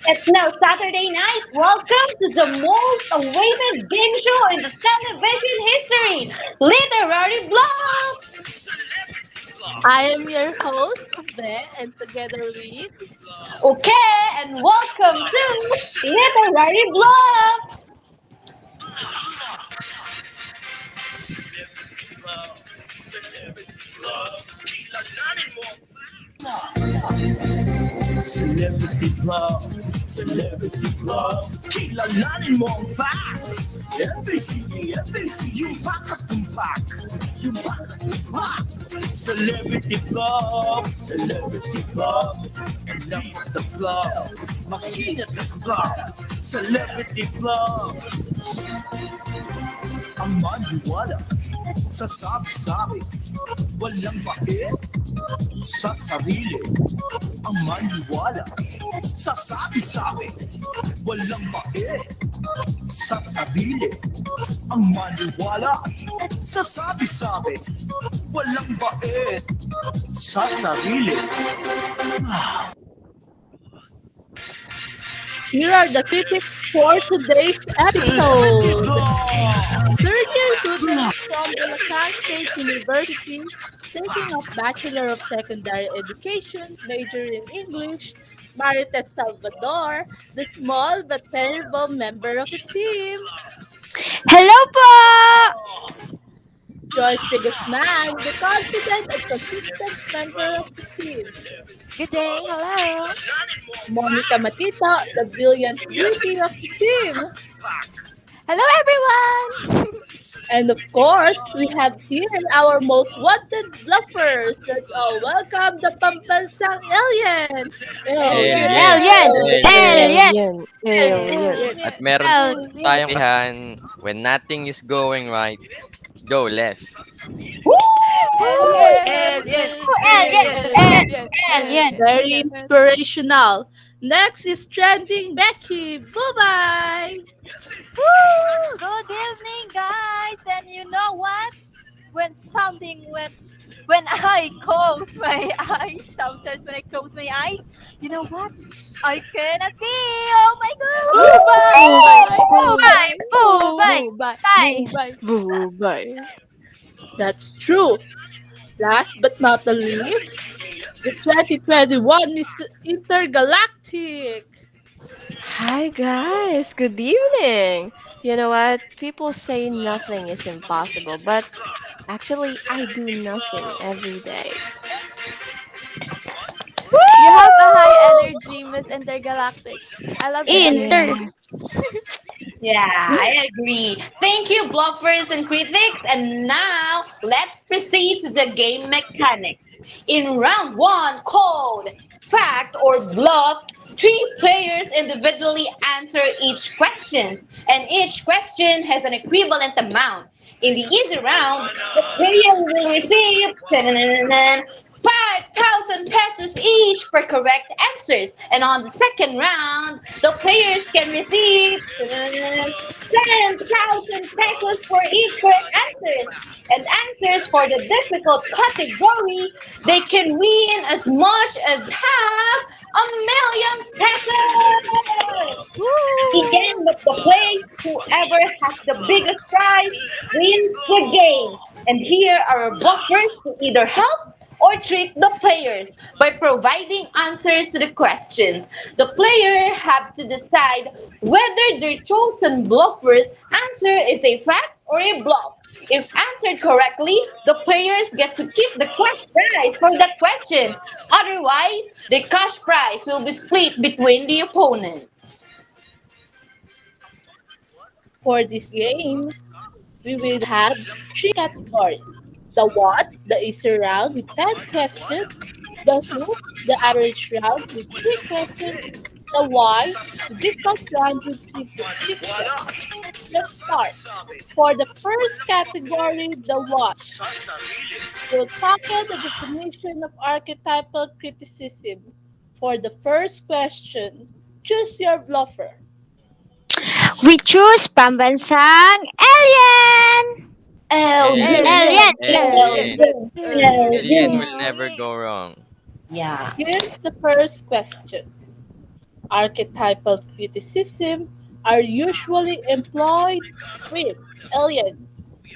It's now Saturday night. Welcome to the most awaited game show in the television history, Literary Bluff. I am your host, Be, and together with Okay, and welcome to Literary Bluff. Celebrity Bluff, Celebrity Bluff, kilalanin mo ang facts. FAC, yung tumpak, yung tumpak. Celebrity Bluff, Celebrity Bluff, enough of the bluff. Makinat ka sa bluff, Celebrity Bluff. Ang maniwala, sasabi-sabi, walang bakit sa sarili. Ang maniwala, sasabi-sabi, walang bakit sa sarili. Ang maniwala, sasabi-sabi, walang bakit sa sarili. here are the critics for today's episode. Third-year student from Bulacan State University, taking up Bachelor of Secondary Education, major in English, Marites Salvador, the small but terrible member of the team. Hello po! Joyce de Guzman, the confident and consistent member of the team. Good day, hello! Monica Matito, the brilliant beauty of the team. Hello everyone! And of course, we have here our most wanted bluffers. Let's all welcome the Pampansang Alien. Alien. Alien! Alien. At meron tayong katihan, when nothing is going right, go left. Alien! Very inspirational. Next is trending Becky. Bye-bye. Woo! Good evening, guys! And you know what? When I close my eyes, sometimes when I close my eyes, you know what? I cannot see! Oh my God! Bye! Bye. That's true. Last but not the least, the 2021 Miss Intergalactic. Hi guys, good evening. You know what? People say nothing is impossible, but actually I do nothing every day. You have a high energy, Miss Intergalactic. I love Inter- Yeah, I agree. Thank you, bluffers and critics. And now, let's proceed to the game mechanics. In round one, called Fact or Bluff, three players individually answer each question, and each question has an equivalent amount. In the easy round, the player will receive 5,000 pesos each for correct answers. And on the second round, the players can receive 10,000 pesos for each correct answers. And answers for the difficult category, they can win as much as half a million pesos. Begin with the play. Whoever has the biggest prize wins the game. And here are our bluffers to either help or trick the players by providing answers to the questions. The player have to decide whether their chosen bluffer's answer is a fact or a bluff. If answered correctly, the players get to keep the cash prize for that question. Otherwise, the cash prize will be split between the opponents. For this game, we will have three categories. The what, the easy round with 10 questions. The who, the average round with 3 questions. The why, the difficult round with 3 questions. Let's start. For the first category, the what, we'll tackle the definition of archetypal criticism. For the first question, choose your bluffer. We choose Pambansang Alien! Alien. Alien! Alien will never go wrong. Yeah. Here's the first question. Archetypal criticism are usually employed with alien.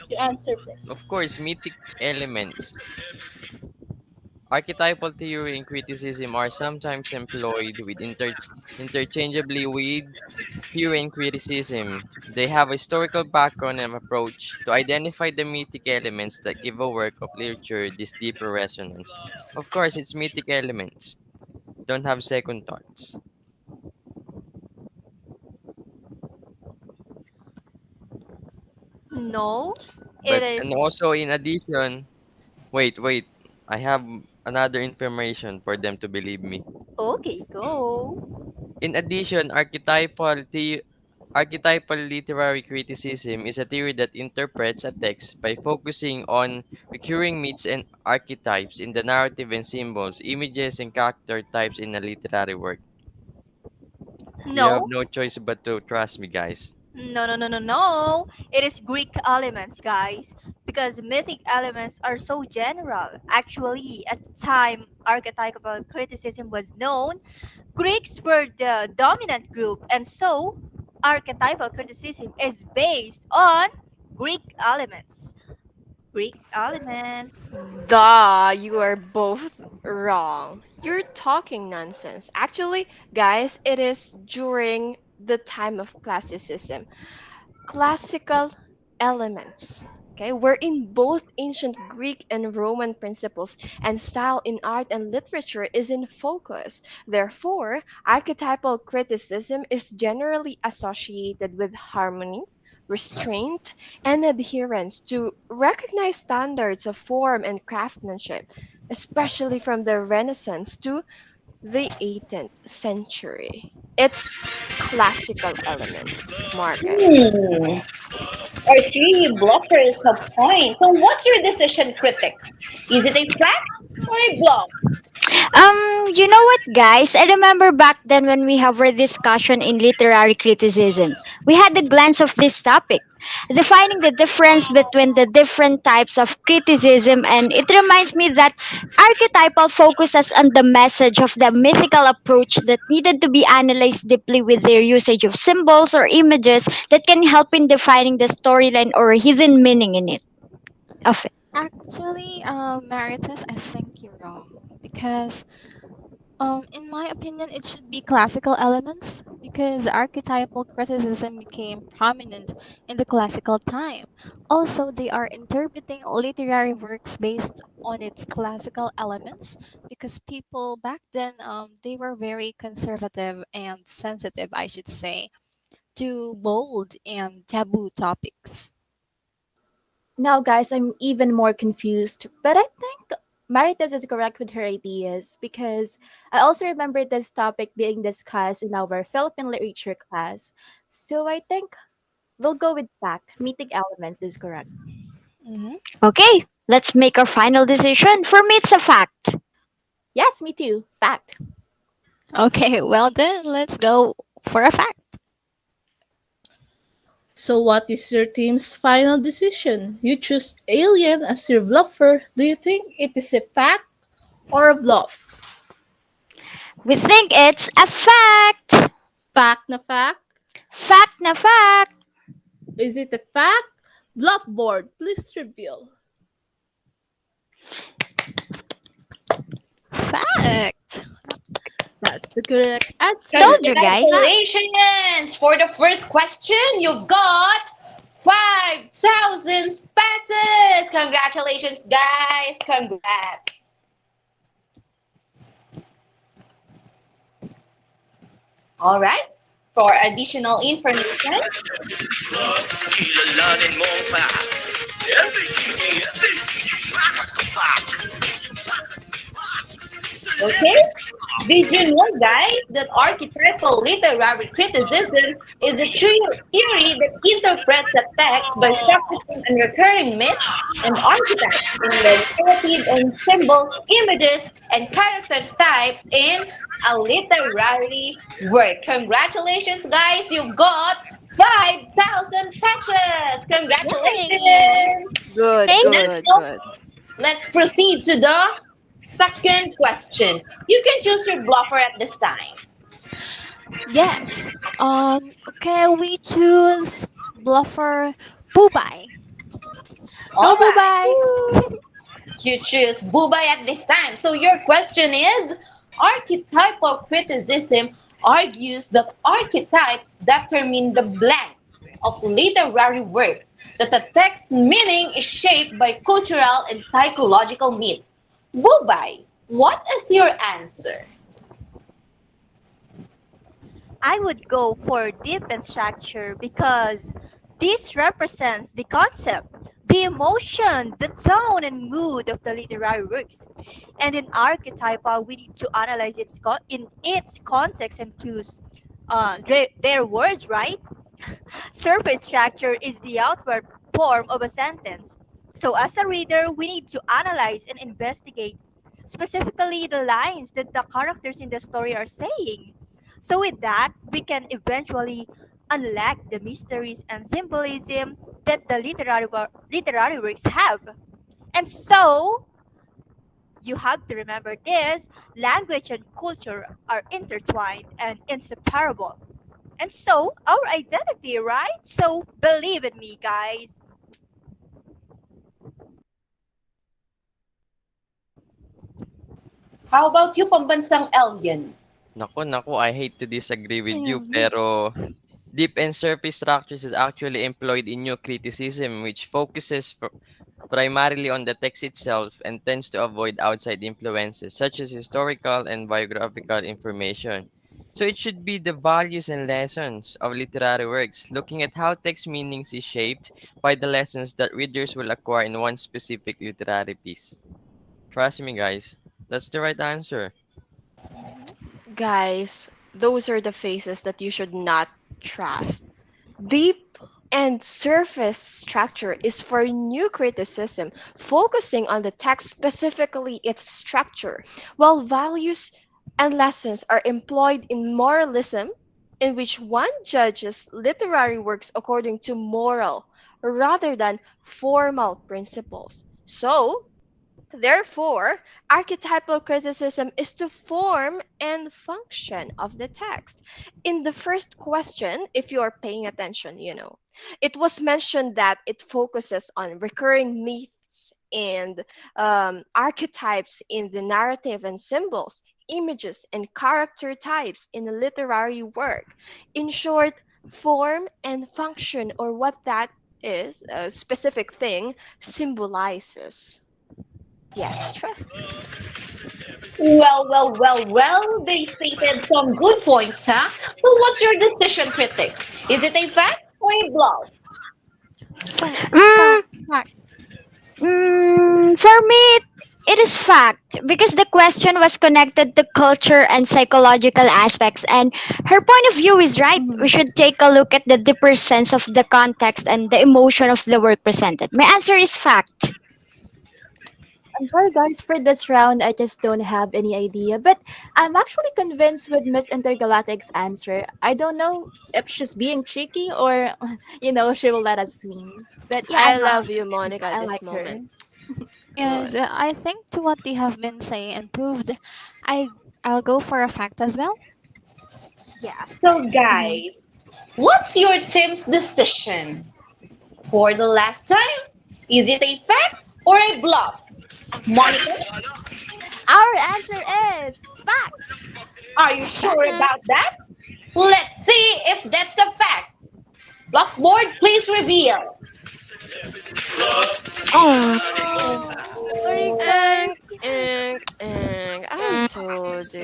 You answer first. Of course, mythic elements. Archetypal theory and criticism are sometimes employed with interchangeably with theory and criticism. They have a historical background and approach to identify the mythic elements that give a work of literature this deeper resonance. Of course, it's mythic elements. Don't have second thoughts. No, it But is. and also in addition, wait, I have another information for them to believe me. Okay, go. In addition, archetypal literary criticism is a theory that interprets a text by focusing on recurring myths and archetypes in the narrative and symbols, images, and character types in a literary work. You have No, no choice but to trust me, guys. no. It is Greek elements, guys. Because mythic elements are so general. Actually, at the time archetypal criticism was known, Greeks were the dominant group, and so archetypal criticism is based on Greek elements. Greek elements. Duh, you are both wrong. You're talking nonsense. Actually, guys, it is during the time of classicism. Classical elements, okay, wherein both ancient Greek and Roman principles and style in art and literature is in focus. Therefore, archetypal criticism is generally associated with harmony, restraint, and adherence to recognized standards of form and craftsmanship, especially from the Renaissance to the 18th century. It's classical elements, Margaret. Hmm. Our three blockers have points. So what's your decision, critics? Is it a fact or a block? You know what, guys? I remember back then when we have our discussion in literary criticism, we had a glance of this topic, defining the difference between the different types of criticism, and it reminds me that archetypal focuses on the message of the mythical approach that needed to be analyzed deeply with their usage of symbols or images that can help in defining the storyline or hidden meaning in it. Of it. Actually, Maritus, I think you're wrong because, in my opinion, it should be classical elements because archetypal criticism became prominent in the classical time. Also, they are interpreting literary works based on its classical elements because people back then, they were very conservative and sensitive, I should say, to bold and taboo topics. Now, guys, I'm even more confused, but I think Maritas is correct with her ideas because I also remember this topic being discussed in our Philippine literature class. So I think we'll go with fact. Mythic elements is correct. Mhm. Okay, let's make our final decision. For me, it's a fact. Yes, me too. Fact. Okay, well then, let's go for a fact. So, what is your team's final decision? You choose Alien as your bluffer. Do you think it is a fact or a bluff? We think it's a fact. Fact na fact? Fact na fact. Is it a fact? Bluff board, please reveal. Fact. That's the correct answer. Told you guys. Congratulations! For the first question, you've got 5,000 pesos! Congratulations, guys! Congrats! Alright, for additional information, Kilalanin mo ang facts. Every okay? Did you know, guys, that archetypal literary criticism is a theory that interprets the text by focusing on recurring myths and archetypes in the narrative and symbols, images, and character types in a literary work? Congratulations, guys! You've got 5,000 pesos! Congratulations! Good, Thank good, good. Let's proceed to the second question. You can choose your bluffer at this time. Yes. Okay, we choose bluffer Bubay. Go, All boo right. bye. You choose Bubay at this time. So your question is, archetypal criticism argues that archetypes determine the blank of literary works, that the text meaning is shaped by cultural and psychological myths. Bubay, what is your answer? I would go for deep and structure because this represents the concept, the emotion, the tone and mood of the literary works. And in archetypal, we need to analyze in its context and clues. Their words, right? Surface structure is the outward form of a sentence. So, as a reader, we need to analyze and investigate specifically the lines that the characters in the story are saying. So, with that, we can eventually unlock the mysteries and symbolism that the literary works have. And so, you have to remember this language and culture are intertwined and inseparable. And so, our identity, right? So, believe in me, guys. How about you, pambansang alien? Naku, I hate to disagree with you, Really? pero deep and surface structures is actually employed in new criticism, which focuses primarily on the text itself and tends to avoid outside influences such as historical and biographical information. So it should be the values and lessons of literary works, looking at how text meanings is shaped by the lessons that readers will acquire in one specific literary piece. Trust me, guys, that's the right answer. Mhm. Guys, those are the faces that you should not trust. Deep and surface structure is for new criticism, focusing on the text, specifically its structure, while values and lessons are employed in moralism, in which one judges literary works according to moral rather than formal principles. So, therefore, archetypal criticism is the form and function of the text. In the first question, if you are paying attention, it was mentioned that it focuses on recurring myths and archetypes in the narrative and symbols, images, and character types in a literary work. In short, form and function, or what that is, a specific thing, symbolizes. Yes, trust. Well, they stated some good points, huh? So what's your decision, critics? Is it a fact or a bluff? Fact, Mm, fact, fact. for me, it is fact because the question was connected to culture and psychological aspects, and her point of view is right. We Mhm. should take a look at the deeper sense of the context and the emotion of the work presented. My answer is fact. I'm sorry, guys, for this round, I just don't have any idea. But I'm actually convinced with Miss Intergalactic's answer. I don't know if she's being cheeky or, she will let us win. But yeah, I love you, Monica, at I this like her. moment. Yes, Good. I think to what they have been saying and proved, I I'll go for a fact as well. Yeah. So Mhm. guys, what's your team's decision? For the last time, is it a fact or a bluff? Monica, Our answer is fact. are you sure about Fact. that? Let's see if that's a fact. Blackboard, please reveal. Oh, Sorry, Ink, guys. ink. I told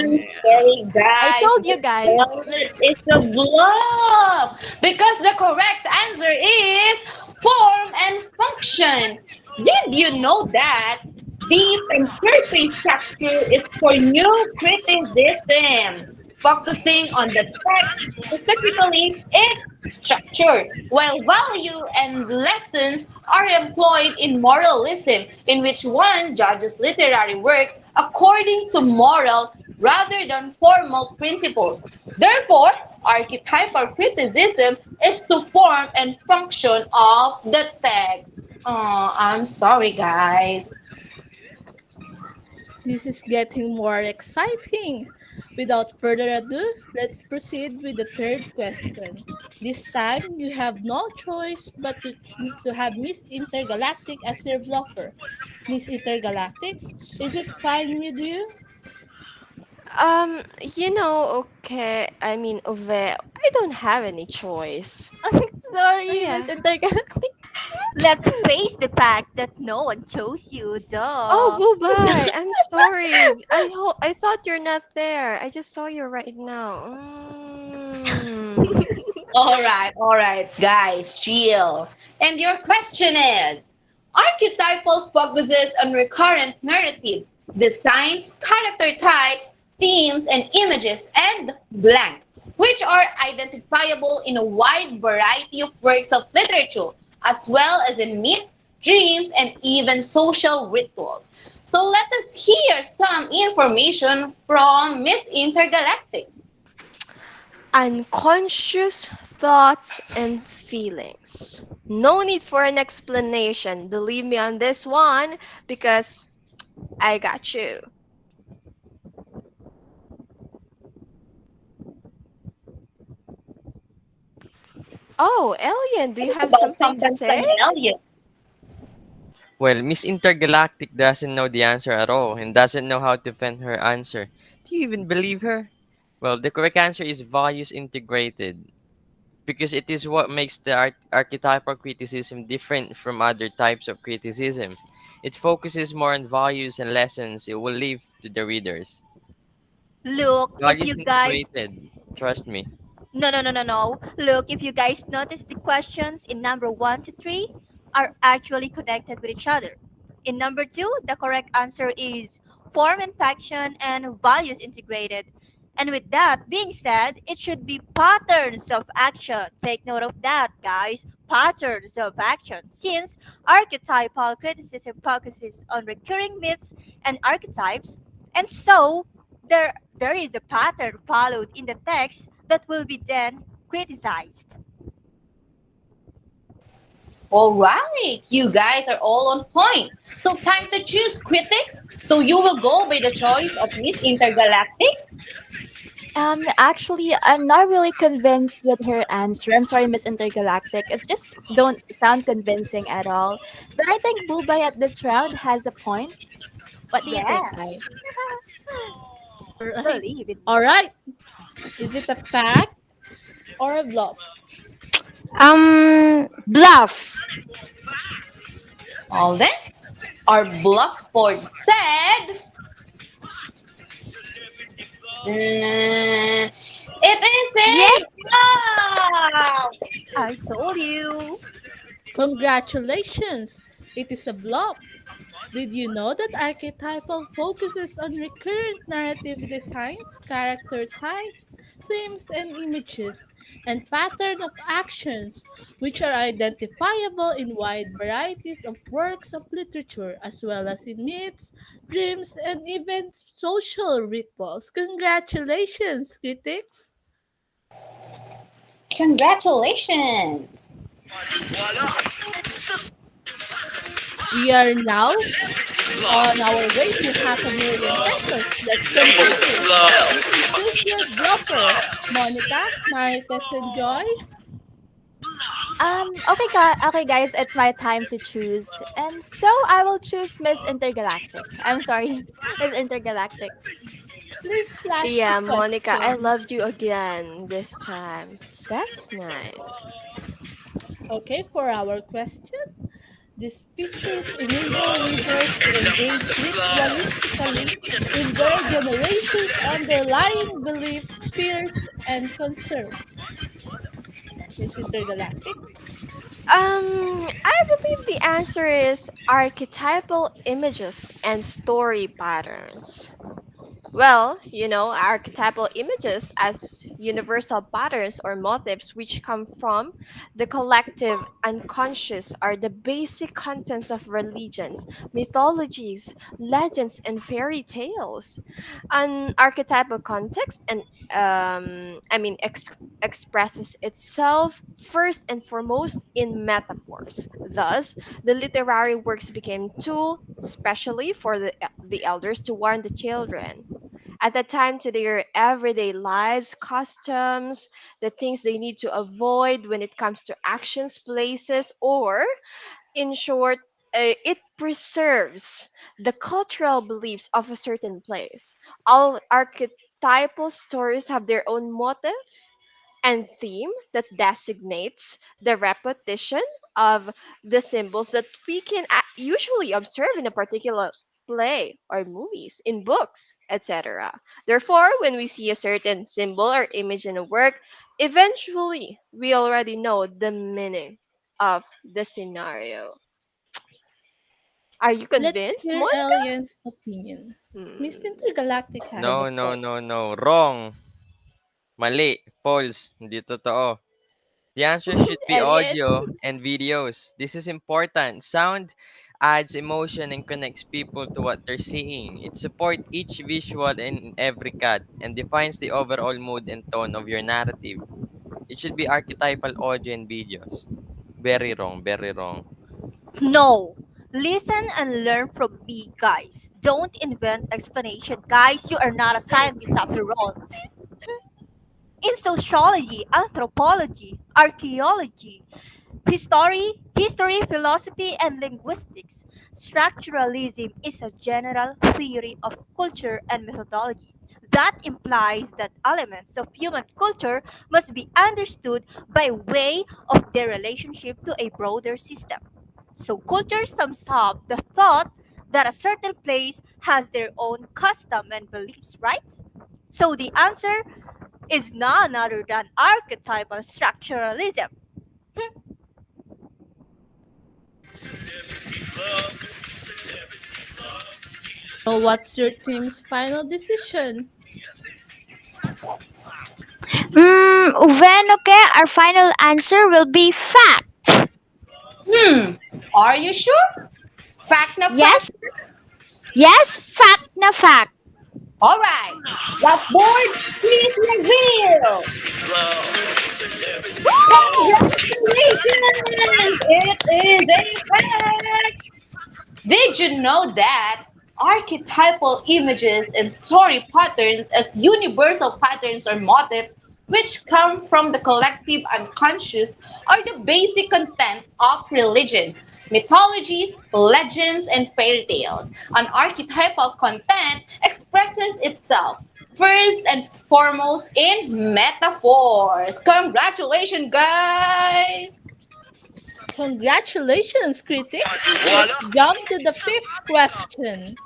I'm you. sorry, I guys. told The you guys. answer is a bluff because the correct answer is form and function. Did you know that deep and surface structure is for new criticism, focusing on the text, specifically its structure, while value and lessons are employed in moralism, in which one judges literary works according to moral rather than formal principles. Therefore, archetypal criticism is to form and function of the text. Oh, I'm sorry, guys. This is getting more exciting. Without further ado, let's proceed with the third question. This time, you have no choice but to have Miss Intergalactic as your bluffer. Miss Intergalactic, is it fine with you? Okay, I mean, Ove, I don't have any choice. So Sorry, Miss yeah. Intergalactic. Let's face the fact that no one chose you, Oh, duh. Bubay, I'm sorry. I thought you're not there. I just saw you right now. All right, guys, chill. And your question is, archetypal focuses on recurrent narrative, designs, character types, themes, and images, and blank, which are identifiable in a wide variety of works of literature, as well as in myths, dreams, and even social rituals. So let us hear some information from Miss Intergalactic. Unconscious thoughts and feelings. No need for an explanation. Believe me on this one because I got you. Oh, Alien, do you have About something to something say? from Elliot. Well, Miss Intergalactic doesn't know the answer at all and doesn't know how to defend her answer. Do you even believe her? Well, the correct answer is values integrated because it is what makes the archetypal criticism different from other types of criticism. It focuses more on values and lessons it will leave to the readers. Look, if Values you guys integrated, trust me. No, no, no, no, no. Look, if you guys notice, the questions in number 1 to 3 are actually connected with each other. In number 2, the correct answer is form and faction and values integrated. And with that being said, it should be patterns of action. Take note of that, guys. Patterns of action. Since archetypal criticism focuses on recurring myths and archetypes, and so there is a pattern followed in the text that will be then criticized. All right, you guys are all on point. So time to choose critics. So you will go by the choice of Miss Intergalactic. Actually, I'm not really convinced with her answer. I'm sorry, Miss Intergalactic. It's just don't sound convincing at all. But I think Bubay at this round has a point. What do you think, Yes. guys? Alright. Believe in me. Alright. Is it a fact or a bluff? Bluff. All then, our bluff board said, it is Yep. a bluff. I told you. Congratulations! It is a bluff. Did you know that archetypal focuses on recurrent narrative designs, character types, themes, and images, and pattern of actions, which are identifiable in wide varieties of works of literature, as well as in myths, dreams, and even social rituals? Congratulations, critics! Congratulations. We are now on our way to 500,000 pesos. Let's continue. You can choose your bluffer. Monica, Marites, and Joyce. Okay, guys, it's my time to choose. And so I will choose Miss Intergalactic. I'm sorry, Miss Intergalactic. Please flash the Yeah, Monica, I question. loved you again this time. That's nice. Okay, for our question. These features enable readers to engage ritualistically with their generation's underlying beliefs, fears, and concerns. Miss Intergalactic. I believe the answer is archetypal images and story patterns. Well, archetypal images as universal patterns or motifs which come from the collective unconscious are the basic contents of religions, mythologies, legends, and fairy tales. An archetypal context and expresses itself first and foremost in metaphors. Thus, the literary works became tool, especially for the elders to warn the children. at the time to their everyday lives, customs, the things they need to avoid when it comes to actions, places, or in short, it preserves the cultural beliefs of a certain place. All archetypal stories have their own motive and theme that designates the repetition of the symbols that we can usually observe in a particular play or movies, in books, etc. Therefore, when we see a certain symbol or image in a work, eventually we already know the meaning of the scenario. Are you Let's convinced, hear Monica? Alien's opinion. Miss Hmm. Intergalactic has a No, no, point. no, no. Wrong. Mali. False. Hindi totoo. The answer should be Alien? audio and videos. This is important. Sound adds emotion and connects people to what they're seeing. It supports each visual in every cut and defines the overall mood and tone of your narrative. It should be archetypal audio and videos. Very wrong, very wrong. No. Listen and learn from me, guys. Don't invent explanation, guys. You are not a scientist after all. In sociology, anthropology, archaeology, history, philosophy, and linguistics, structuralism is a general theory of culture and methodology. That implies that elements of human culture must be understood by way of their relationship to a broader system. So, culture sums up the thought that a certain place has their own custom and beliefs, right? So, the answer is none other than archetypal structuralism. So, what's your team's final decision? Uvenoke, our final answer will be fact. Hmm. Are you sure? Fact na fact? Yes, yes, fact na fact. All right. Blackboard, please reveal. Congratulations! It is a fact. Did you know that archetypal images and story patterns as universal patterns or motifs which come from the collective unconscious are the basic content of religions, mythologies, legends, and fairy tales. An archetypal content expresses itself first and foremost in metaphors. Congratulations, guys! Congratulations, critics! Let's jump to the fifth question.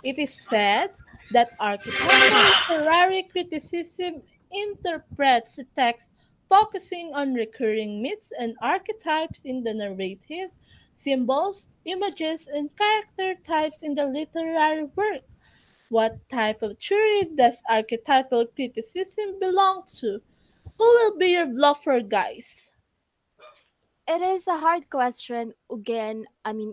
It is said that archetypal literary criticism interprets the text focusing on recurring myths and archetypes in the narrative, symbols, images, and character types in the literary work. What type of theory does archetypal criticism belong to? Who will be your bluffer, guys? It is a hard question, Uge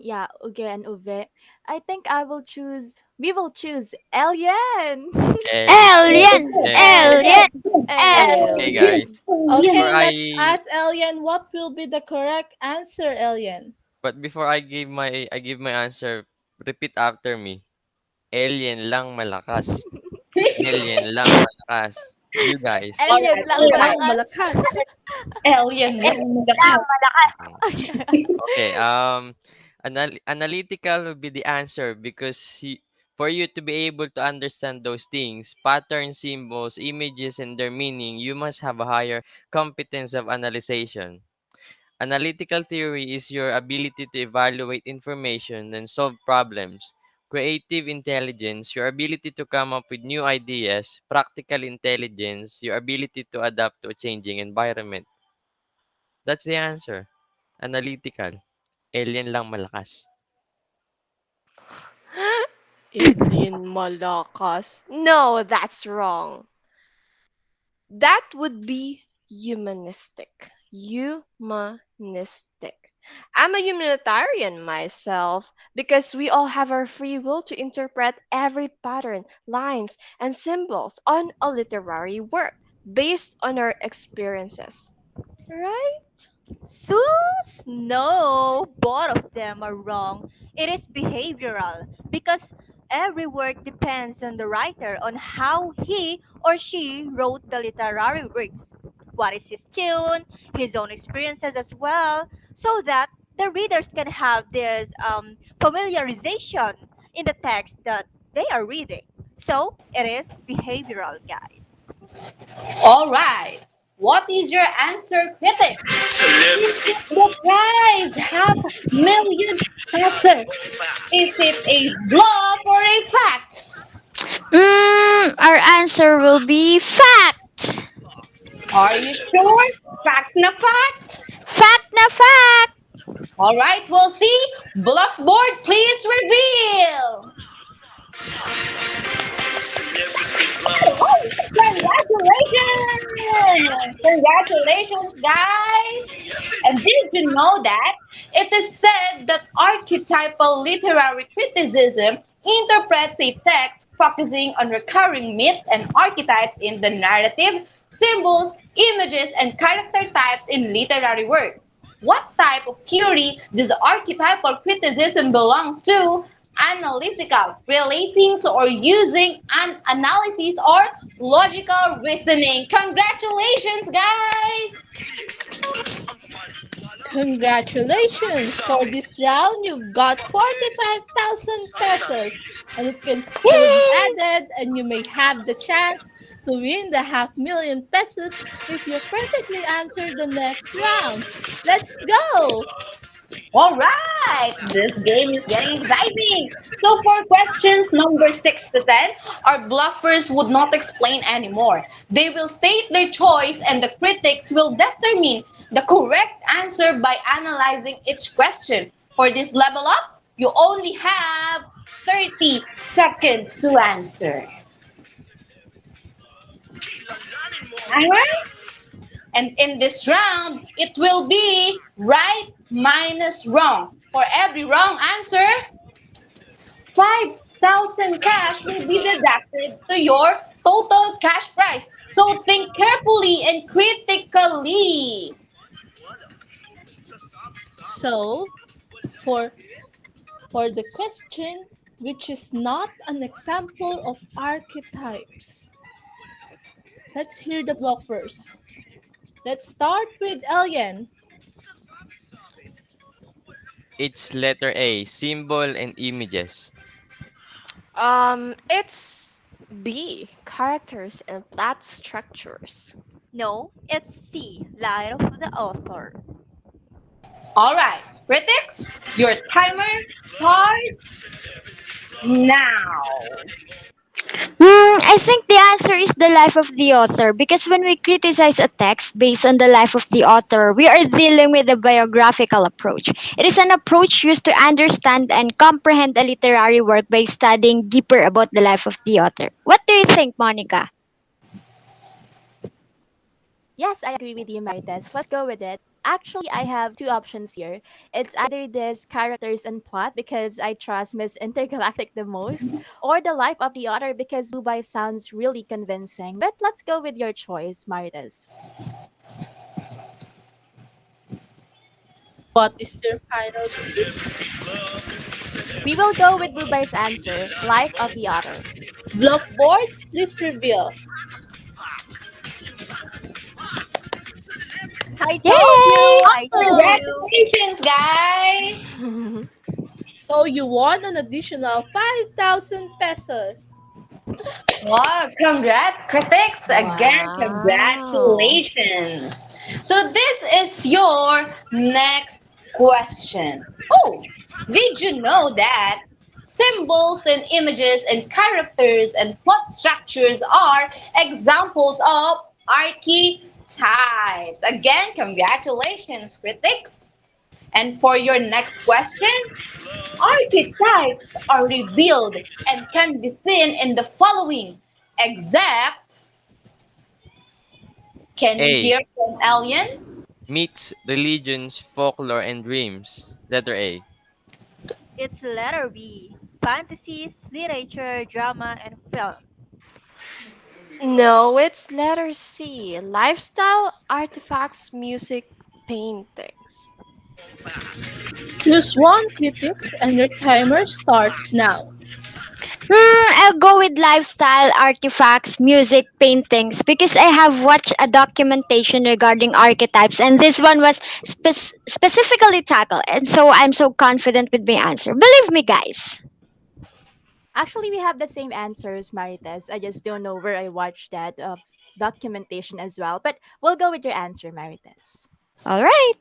yeah, Uge and Uve. I think we will choose Alien! Alien, alien, Okay, alien. Alien. guys. Before Okay, I let's ask Alien what will be the correct answer, Alien. before I give my answer, repeat after me. Alien lang malakas. Alien lang malakas. You guys. Alien Alright, lang Lang alright. malakas! malakas. Alien lang malakas. Okay. Analytical will be the answer because for you to be able to understand those things, patterns, symbols, images, and their meaning, you must have a higher competence of analyzation. Analytical theory is your ability to evaluate information and solve problems. Creative intelligence, your ability to come up with new ideas. Practical intelligence, your ability to adapt to a changing environment. That's the answer. Analytical. Alien lang malakas. Alien malakas. No, that's wrong. That would be humanistic. Humanistic. I'm a humanitarian myself because we all have our free will to interpret every pattern, lines, and symbols on a literary work based on our experiences. Right? Sus? No, both of them are wrong. It is behavioral because every work depends on the writer on how he or she wrote the literary works. What is his tune, his own experiences as well, so that the readers can have this familiarization in the text that they are reading. So it is behavioral, guys. All right. What is your answer, critics? Who took the prize? $500,000 pesos. Is it a bluff or a fact? Our answer will be fact. Are you sure? Fact na fact? Fact na fact. All right, we'll see. Bluff board, please reveal. Oh, congratulations! Congratulations, guys! And did you know that it is said that archetypal literary criticism interprets a text focusing on recurring myths and archetypes in the narrative, symbols, images, and character types in literary works? What type of theory does archetypal criticism belongs to? Analytical, relating to or using an analysis or logical reasoning. Congratulations, guys! Congratulations! For this round, you've got 45,000 pesos. And it will be Yay! added, and you may have the chance to win the 500,000 pesos if you perfectly answer the next round. Let's go! All right, this game is getting exciting. So for questions number 6 to 10, our bluffers would not explain anymore. They will state their choice and the critics will determine the correct answer by analyzing each question. For this level up, you only have 30 seconds to answer. Alright? And in this round, it will be right minus wrong. For every wrong answer, 5,000 cash will be deducted to your total cash prize. So think carefully and critically. So, for the question which is not an example of archetypes, let's hear the bluffers. Let's start with Alien. It's letter A, symbol and images. It's B, characters and plot structures. No, it's C, line of the author. All right, critics, your timer starts now. I think the answer is the life of the author because when we criticize a text based on the life of the author, we are dealing with a biographical approach. It is an approach used to understand and comprehend a literary work by studying deeper about the life of the author. What do you think, Monica? Yes, I agree with you, Marites. Let's go with it. Actually, I have two options here. It's either this characters and plot because I trust Miss Intergalactic the most, or the life of the author because Bubay sounds really convincing. But let's go with your choice, Marites. What is your final decision? We will go with Bubay's answer, life of the author. Bluff board, please reveal. I told you! Yay! I told Awesome! you! Congratulations, guys! So you won an additional 5,000 pesos. Wow, congrats, critics! Again, Wow. congratulations! So, this is your next question. Oh, did you know that symbols and images and characters and plot structures are examples of archetypes? Again, congratulations, critic! And for your next question, archetypes are revealed and can be seen in the following, except, can we A, hear from Alien? myths, religions, folklore, and dreams. Letter A. It's letter B, fantasies, literature, drama, and film. No, it's letter C, lifestyle, artifacts, music, paintings. Choose one critic and your timer starts now. I'll go with lifestyle, artifacts, music, paintings because I have watched a documentation regarding archetypes and this one was specifically tackled and so I'm so confident with my answer. Believe me guys. Actually, we have the same answers, Marites. I just don't know where I watched that documentation as well. But we'll go with your answer, Marites. Alright.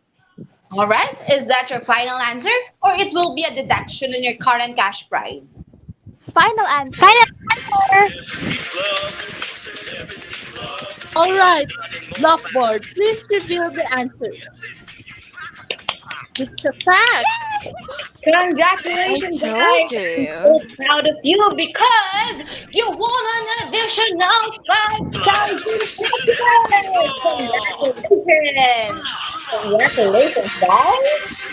All right, is that your final answer, or it will be a deduction on your current cash prize? Final answer. Final answer. Alright, Blackboard, please reveal the answer. It's a fact. I Congratulations, told guys! I'm you. so proud of you because you won an additional 5,000 pesos! Congratulations! Congratulations, guys!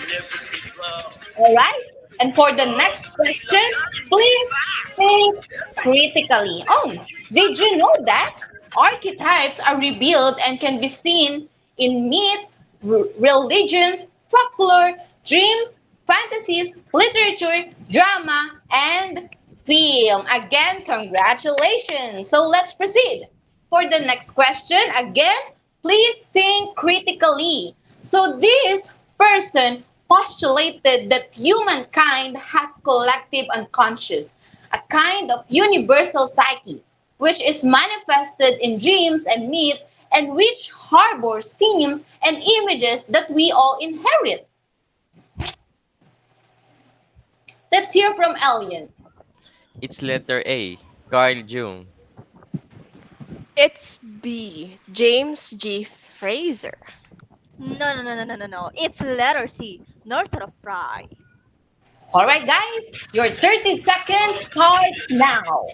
Alright, and for the next question, please think critically. Oh, did you know that archetypes are revealed and can be seen in myths, religions, folklore, dreams, fantasies, literature, drama, and film? Again, congratulations. So let's proceed. For the next question, again, please think critically. So this person postulated that humankind has collective unconscious, a kind of universal psyche, which is manifested in dreams and myths and which harbors themes and images that we all inherit. Let's hear from Alien. It's letter A. Carl Jung. It's B. James G. Fraser. No, no, no, no, no, no, no. It's letter C. Northrop Frye. All right, guys, your 30 seconds starts now.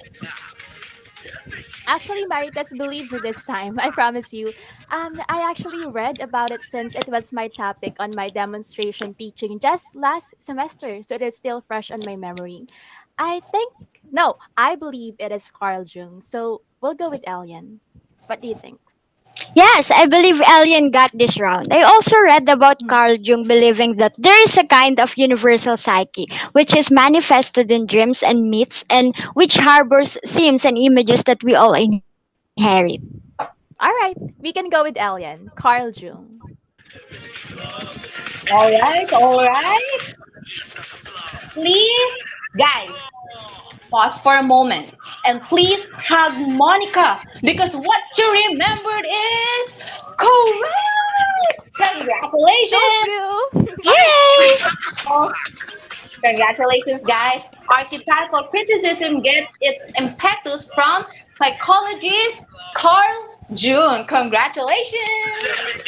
Actually, Marites, believe me this time. I promise you. I actually read about it since it was my topic on my demonstration teaching just last semester, so it is still fresh on my memory. I think no, I believe it is Carl Jung. So we'll go with Alien. What do you think? Yes, I believe Alien got this round. I also read about Hmm. Carl Jung believing that there is a kind of universal psyche which is manifested in dreams and myths and which harbors themes and images that we all inherit. All right, we can go with Alien. Carl Jung. All right. Please, guys, pause for a moment and please hug Monica because what you remembered is correct. Told Congratulations! you. Yay! Oh, congratulations, guys. Archetypal criticism gets its impetus from psychologist Carl Jung. Congratulations!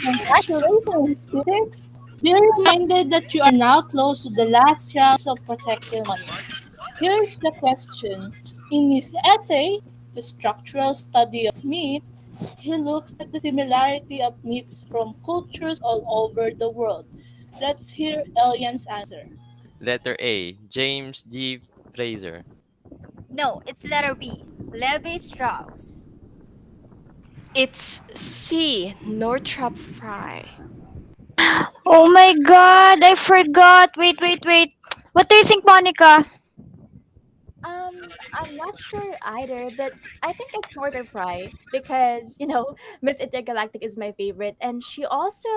Congratulations, critics. Be reminded that you are now close to the last rounds of Protect Your Money. Here's the question. In his essay, The Structural Study of Myth, he looks at the similarity of myths from cultures all over the world. Let's hear Elian's answer. Letter A. James G. Fraser. No, it's letter B. Levi Strauss. It's C. Northrop Frye. Oh my god, I forgot. Wait. What do you think, Monica? I'm not sure either, but I think it's Northern Fry because Miss Intergalactic is my favorite, and she also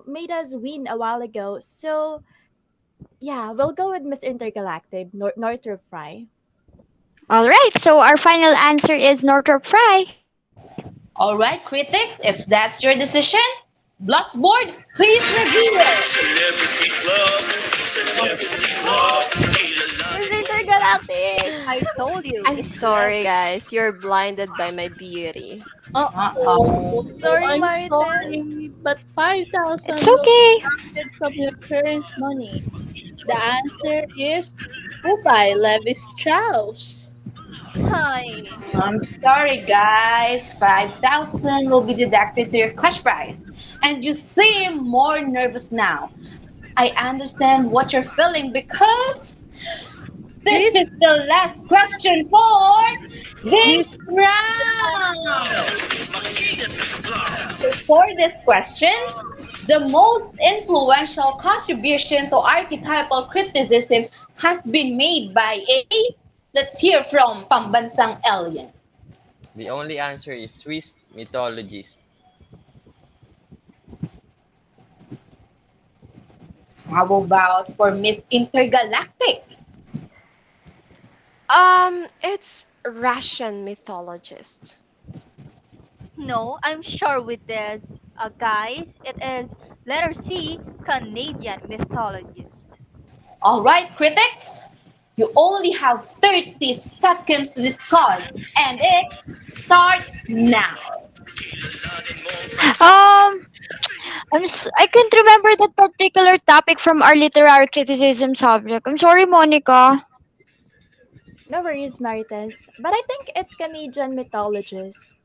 made us win a while ago. So yeah, we'll go with Miss Intergalactic, Northern Fry. Alright, so our final answer is Northrop Frye. All right, critics, if that's your decision, Blackboard, please reveal Miss Intergalactic. I told you. I'm It's sorry, guys. You're blinded by my beauty. Uh-oh. Sorry, I'm Marites. sorry, but 5,000 It's will be okay. deducted from your current money. The answer is Goodbye, Levi Strauss. Hi. I'm sorry, guys. 5,000 will be deducted to your cash prize. And you seem more nervous now. I understand what you're feeling because this is the last question for this round. So for this question, The most influential contribution to archetypal criticism has been made by a, let's hear from Pambansang Alien. The only answer is Swiss mythologist. How about for Miss Intergalactic? It's Russian mythologist. No, I'm sure with this. Guys, it is letter C, Canadian mythologist. Alright, critics, you only have 30 seconds to discuss, and it starts now. Um, I can't remember that particular topic from our literary criticism subject. I'm sorry, Monica. No worries, Marites. But I think it's Canadian mythologist.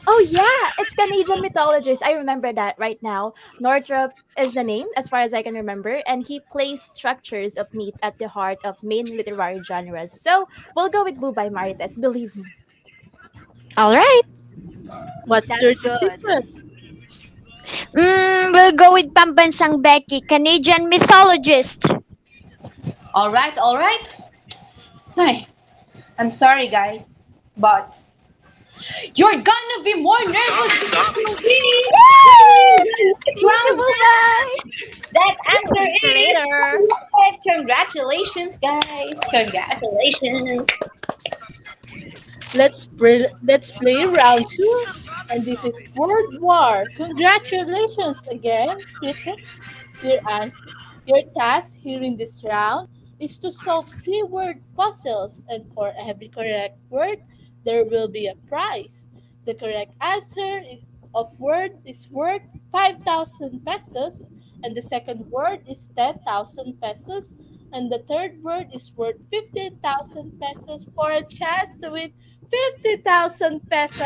Oh yeah, it's Canadian mythologist. I remember that right now. Northrop is the name, as far as I can remember, and he plays structures of meat at the heart of main literary genres. So we'll go with Boo by Marites, believe me. All right. What's That's your good. decision? We'll go with Pambansang Becky, Canadian mythologist. Alright. Ay, I'm sorry, guys, but you're gonna be more nervous because you win! The next Thank you, round, bye. that answer is Later. correct. Congratulations, guys. Congratulations. Let's play round two, and this is World War. Congratulations again, critics. Your answer, your task here in this round is to solve three-word puzzles, and for every correct word, there will be a prize. The correct answer of word is worth 5,000 pesos, and the second word is 10,000 pesos, and the third word is worth 15,000 pesos for a chance to win 50,000 pesos.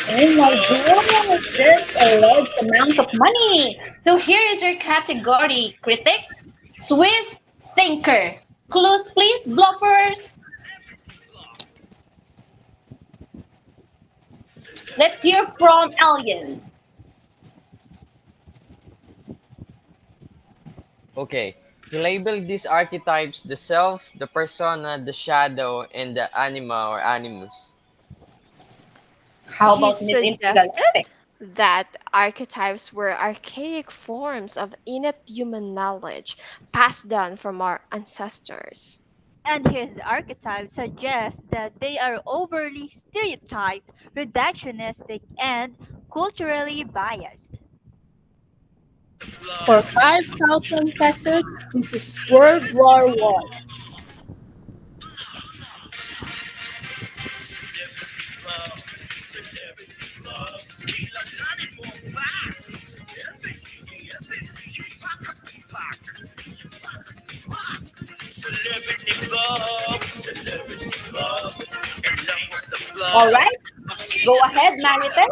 Oh my gosh, that's a large amount of money. So here is your category, critics. Swiss thinker. Clues, please, bluffers. Let's hear from Alien. Okay. He labeled these archetypes the self, the persona, the shadow, and the anima or animus. How He about Miss suggested Intergalactic? that archetypes were archaic forms of innate human knowledge passed down from our ancestors. And his archetype suggests that they are overly stereotyped, reductionistic, and culturally biased. For 5,000 pesos, this is World War One. All right, go ahead, Marites.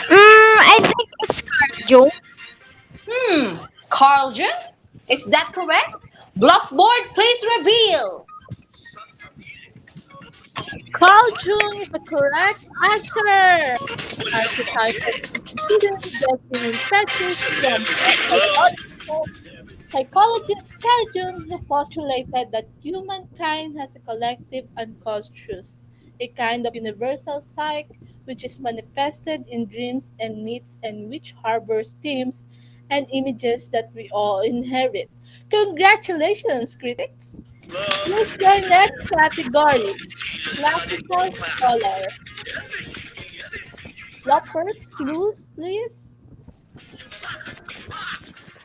I think it's cardio. Carl Jung? Is that correct? Bluffboard, please reveal. Carl Jung is the correct answer. Archetypal criticism gets an impetus from psychologist Carl Jung, who postulated that humankind has a collective unconscious, a kind of universal psyche which is manifested in dreams and myths and which harbors themes and images that we all inherit. Congratulations, critics! Here's your next category, classical scholar. Floppers, clues, please.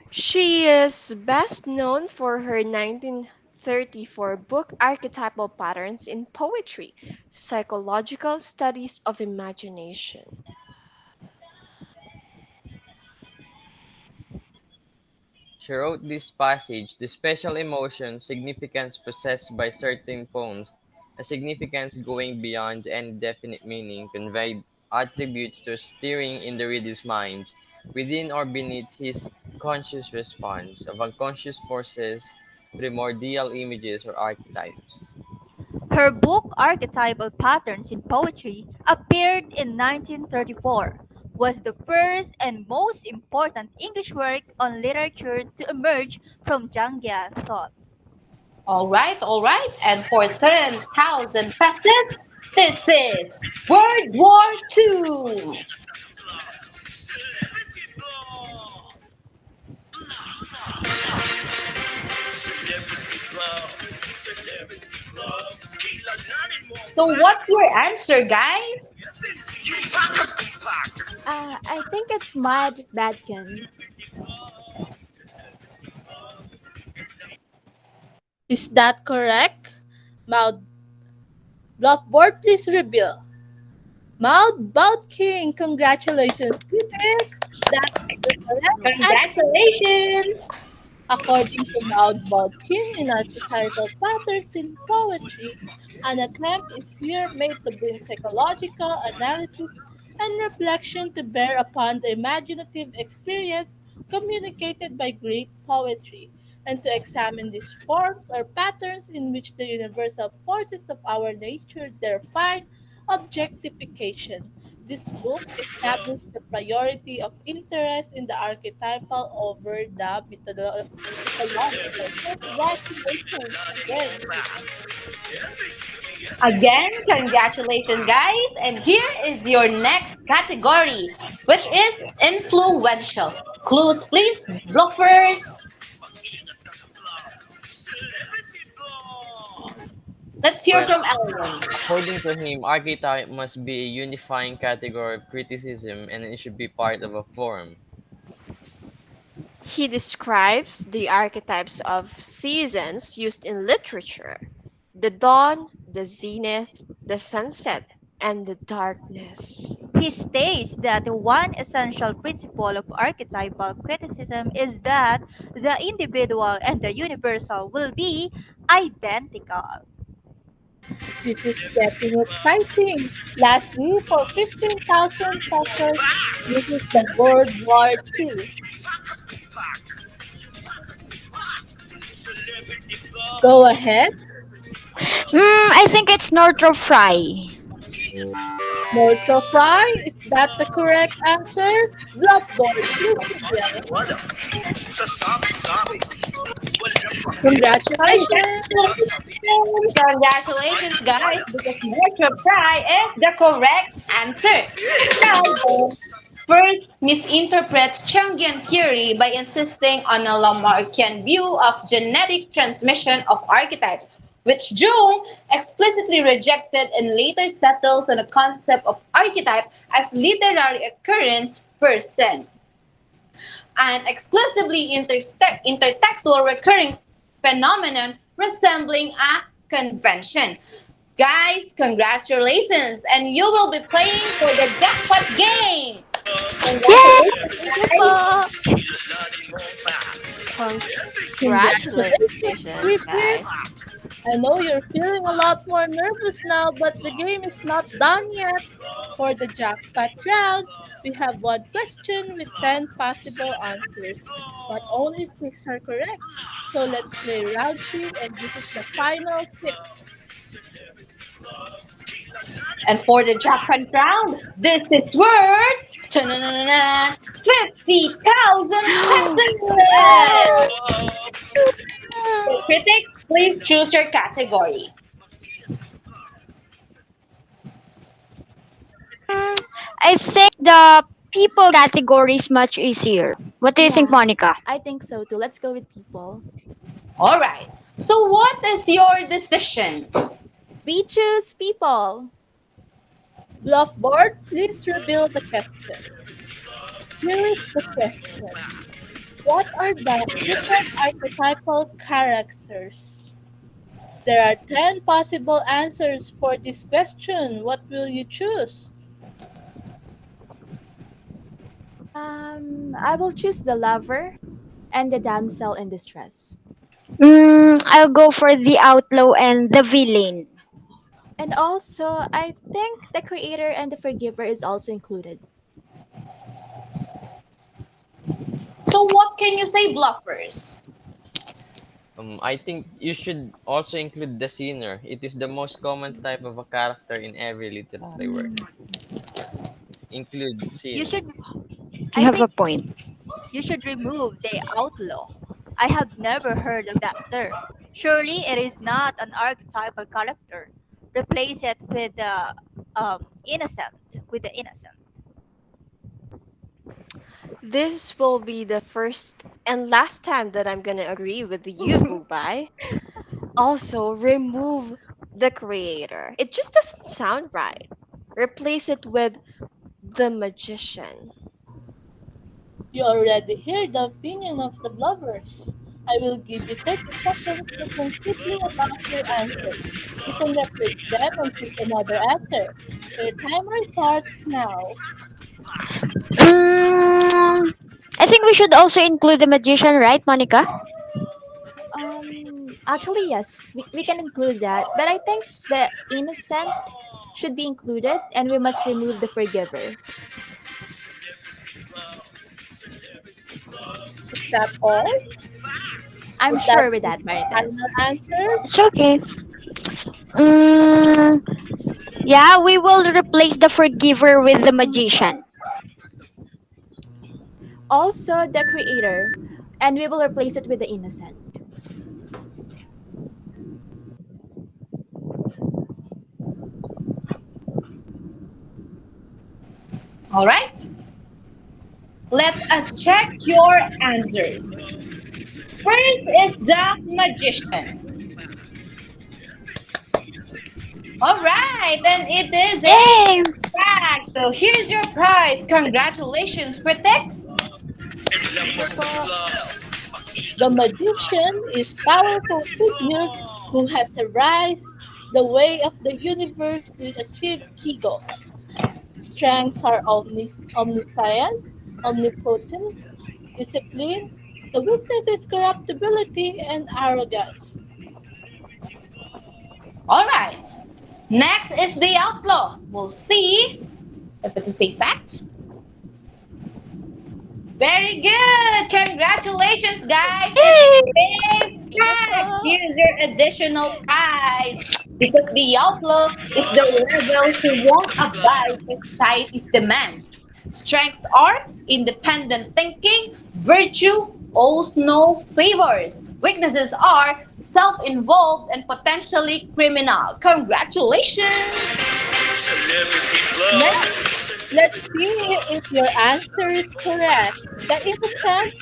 She is best known for her 1934 book Archetypal Patterns in Poetry: Psychological Studies of Imagination. She wrote this passage: the special emotion, significance possessed by certain poems, a significance going beyond any definite meaning, conveyed attributes to stirring in the reader's mind, within or beneath his conscious response, of unconscious forces, primordial images or archetypes. Her book Archetypal Patterns in Poetry appeared in 1934. was the first and most important English work on literature to emerge from Jungian thought. All right. And for 10,000 pesos, this is World War II. So what's your answer, guys? I think it's Mud Badkin. Is that correct? Mouth Bluff board, please reveal. Mouth Bout King, congratulations, critics! That's the correct answer. Congratulations! According to Maud Bodkin in Archetypal Patterns in Poetry, an attempt is here made to bring psychological analysis and reflection to bear upon the imaginative experience communicated by Greek poetry, and to examine these forms or patterns in which the universal forces of our nature there find objectification. This book established the priority of interest in the archetypal over the mythological. Congratulations again, critics. Again, congratulations, guys. And here is your next category, which is influential. Clues, please, bluffers. Let's hear Well, from Ellen. according to him, archetype must be a unifying category of criticism and it should be part of a form. He describes the archetypes of seasons used in literature: the dawn, the zenith, the sunset, and the darkness. He states that one essential principle of archetypal criticism is that the individual and the universal will be identical. This is getting exciting. Lastly, for 15,000 pesos, this is the World War II. Go ahead. I think it's Northrop Frye. Northrop Frye, is that the correct answer? Blackboard, please reveal. Congratulations! Congratulations, guys, because Metro Fry is the correct answer. Now, the first misinterprets Chungian theory by insisting on a Lamarckian view of genetic transmission of archetypes, which Jung explicitly rejected and later settles on the concept of archetype as literary occurrence per se, an exclusively intertextual recurring phenomenon resembling a convention. Guys, congratulations, and you will be playing for the jackpot game. Yay! Congratulations, Thank you guys. po. Congratulations, Congratulations, critics! guys. I know you're feeling a lot more nervous now, but the game is not done yet. For the jackpot round, we have one question with 10 possible answers, but only 6 are correct. So let's play round 3, and this is the final 6. And for the jackpot round, this is worth ta-na-na-na-na, 50,000 pesos. So critics, please choose your category. Mm, I think the people category is much easier. What do you think, Yeah, Monica? I think so too. Let's go with people. All right. So what is your decision? We choose people. Bluffboard, please reveal the question. Here is the question. What are the different archetypal characters? There are 10 possible answers for this question. What will you choose? I will choose the lover and the damsel in distress. I'll go for the outlaw and the villain. And also, I think the creator and the forgiver is also included. So what can you say, bluffers? I think you should also include the sinner. It is the most common type of a character in every literary work. include You sin. should, You I have a think, point. you should remove the outlaw. I have never heard of that term. Surely it is not an archetypal character. Replace it with the innocent. With the innocent. This will be the first and last time that I'm gonna agree with you, Bubay. Also, remove the creator. It just doesn't sound right. Replace it with the magician. You already heard the opinion of the blubbers. I will give you 30 seconds to think deeply about your answer. You can replace them and choose another answer. Your timer starts now. Mm, I think we should also include the magician, right, Monica? Actually, yes, we can include that. But I think the innocent should be included and we must remove the forgiver. Is that all? I'm Would that sure with be that, your Marites. final It's answers? okay. Mm, yeah, we will replace the forgiver with the magician. Also, the creator, and we will replace it with the innocent. All right, let us check your answers. First is the magician. All right, and it is a Yay! fact. So here's your prize. Congratulations, critics. Thank you po. The magician is powerful figure who has raised the way of the universe to achieve key goals. Strengths are omniscient, omnipotence, discipline. The weakness is corruptibility and arrogance. All right, next is the outlaw. We'll see if it is a fact. Very good. Congratulations, guys. It's Yay! a Thank you fact. po. Here's your additional prize. Because the outlaw is the rebel who won't abide by society's demands. Strengths are independent thinking, virtue owes no favors. Weaknesses are self involved and potentially criminal. Congratulations. Next, let's see if your answer is correct. The innocent,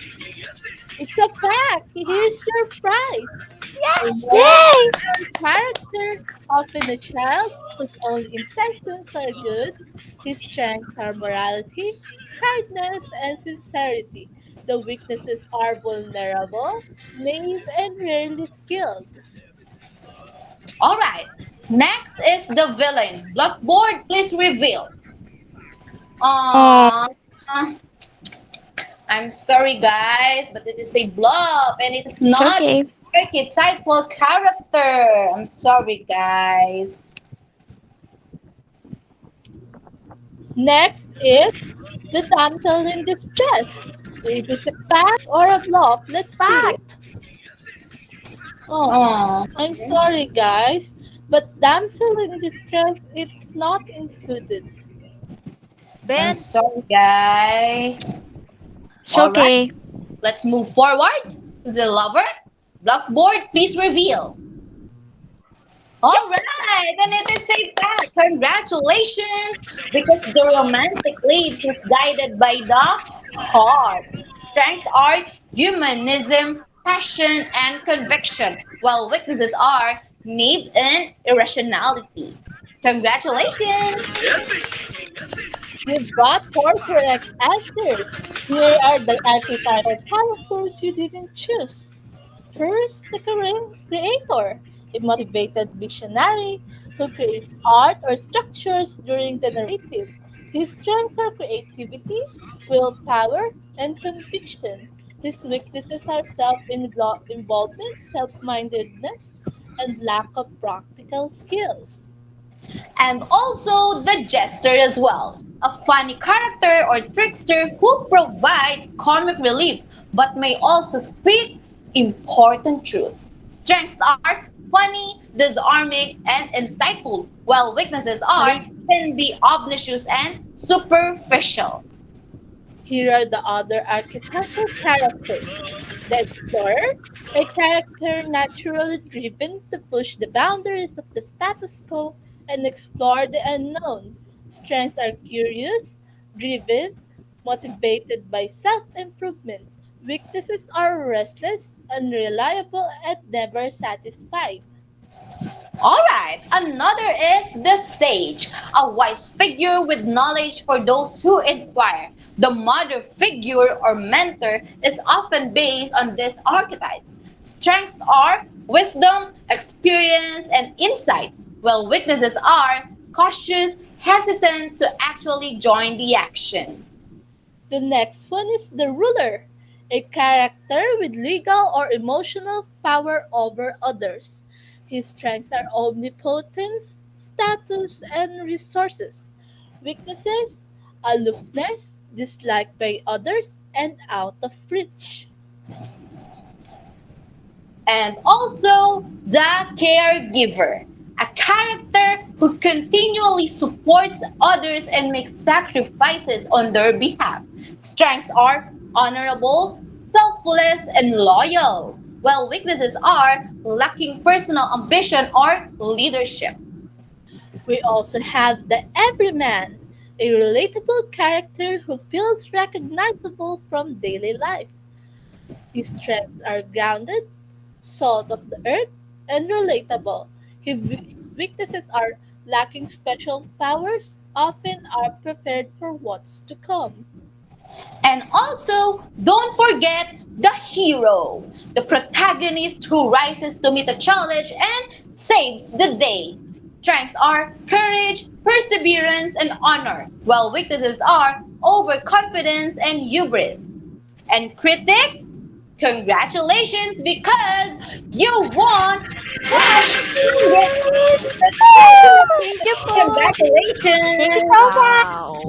it's a fact. Here's your prize. A Yay! well-known character, often a child whose only intentions are good. His strengths are morality, kindness, and sincerity. The weaknesses are vulnerable, naive, and rarely skilled. All right. Next is the villain. Blackboard, please reveal. Oh, Uh, I'm sorry, guys, but it is a bluff and it is it's not okay. archetypal character. I'm sorry, guys. Next is the damsel in distress. Is it a fact or a bluff? Let's see. Fact! Oh, Oh, I'm sorry, guys, but damsel in distress it's not included. I'm Ben, sorry, guys. It's All right, okay. let's move forward to the lover. Bluffboard, please reveal. All right, and it is a fact. Congratulations, because the romantic lead is guided by the heart. Strengths are humanism, passion, and conviction, while weaknesses are need and irrationality. Congratulations. You've got four correct answers. Here are the archetypal characters you didn't choose. First, the creator, a motivated visionary who creates art or structures during the narrative. His strengths are creativity, willpower, and conviction. His weaknesses are self-involvement, self-mindedness, and lack of practical skills. And also the jester as well. A funny character or trickster who provides comic relief but may also speak important truths. Strengths are funny, disarming, and insightful, while weaknesses are can be obnoxious and superficial. Here are the other archetypal characters. The explorer, a character naturally driven to push the boundaries of the status quo and explore the unknown. Strengths are curious, driven, motivated by self improvement. Weaknesses are restless, unreliable, and never satisfied. Alright, another is the sage, a wise figure with knowledge for those who inquire. The mother figure or mentor is often based on these archetypes. Strengths are wisdom, experience, and insight, while weaknesses are cautious, hesitant to actually join the action. The next one is the ruler, a character with legal or emotional power over others. His strengths are omnipotence, status, and resources. Weaknesses, aloofness, disliked by others, and out of reach. And also the caregiver, a character who continually supports others and makes sacrifices on their behalf. Strengths are honorable, selfless, and loyal, while weaknesses are lacking personal ambition or leadership. We also have the everyman, a relatable character who feels recognizable from daily life. His strengths are grounded, salt of the earth, and relatable. His weaknesses are lacking special powers, often are prepared for what's to come. And also, don't forget the hero, the protagonist who rises to meet a challenge and saves the day. Strengths are courage, perseverance, and honor, while weaknesses are overconfidence and hubris. And critics, congratulations because you won 100 Thank you po. Thank you so Congratulations! much. Wow.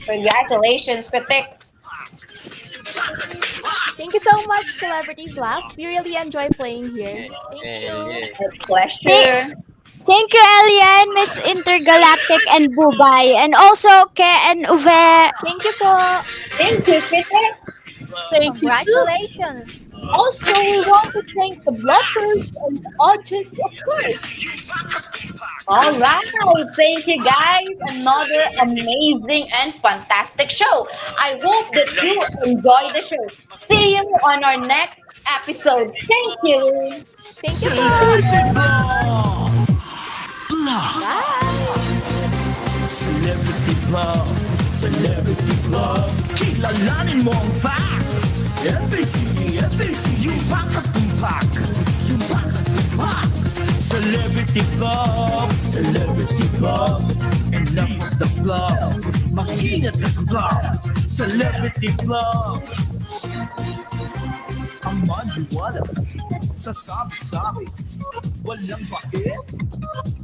Congratulations, critics! Thank you so much, Celebrity Bluff. We really enjoy playing here. Thank Hell you. yeah. My Thank, pleasure. thank you, Elian, Miss Intergalactic, and Bubay. And also, Ke and Uve. Thank you po. Thank you, critics. Thank you too. Congratulations! Also, we want to thank the bluffers and the audience, of course. All right. Thank you, guys. Another amazing and fantastic show. I hope that you enjoy the show. See you on our next episode. Thank you. Thank you po. Celebrity Bluff! Bluff! Bye. Celebrity Bluff! Celebrity Bluff! Kilalanin mo ang facts! FAC, yung bakat ng pack! Yung bakat ng pack! Celebrity Bluff! Celebrity Bluff! Enough of the bluff! Makinat ka sa bluff! Celebrity Bluff! Ang maniwala sa sabi-sabi, walang bakit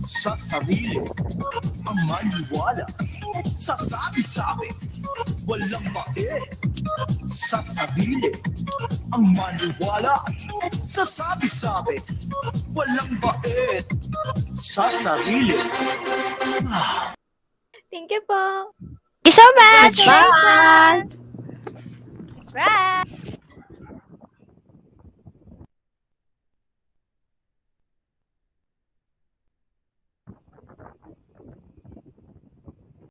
sa sarili. Ang maniwala sa sabi-sabi, walang bakit sa sarili. Ang maniwala sa sabi-sabi, walang bakit sa sarili. Thank you po. Thank you so much. Bye.